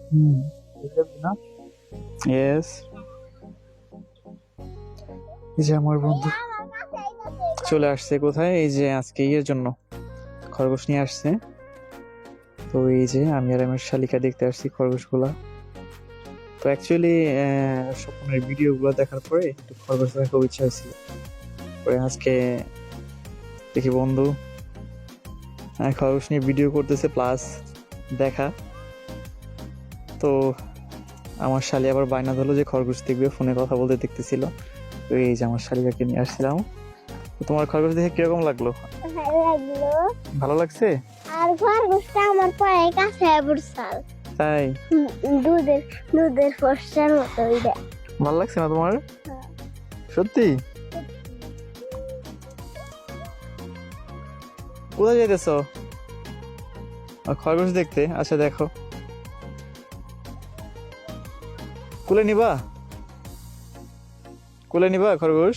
হুম। না, ইয়েস। এই যে আমার বন্ধু চলে আসছে কোথায়, এই যে আজকে ইয়ের জন্য খরগোশ নিয়ে আসছে। তো এই যে আমি আর আমার শালিকা দেখতে আসছি খরগোশগুলা। তো অ্যাকচুয়ালি স্বপ্নের ভিডিওগুলো দেখার পরে একটু খরগোশ দেখার খুব ইচ্ছা হয়েছিল। পরে আজকে দেখি বন্ধু খরগোশ নিয়ে ভিডিও করতেছে প্লাস দেখা। তো আমার শালি আবার বায়না ধরলো যে খরগোশ দেখবে, ফোনে কথা বলতে দেখতেছিল। তো এই যে আমার শালিকাকে নিয়ে আসছিলাম। তো তোমার খরগোশ দেখে কিরকম লাগলো? ভালো লাগলো। ভালো লাগছে? আর খরগোশটা আমার পায়ে কাছে পড়ছাল। তাই? দুধের দুধের ফর্সার মতো ওইটা। ভালো লাগছে না তোমার? সত্যি? কোথায় যাইতেছো? খরগোশ দেখতে? আচ্ছা দেখো, কোলে নিবা? কোলে নিবা খরগোশ?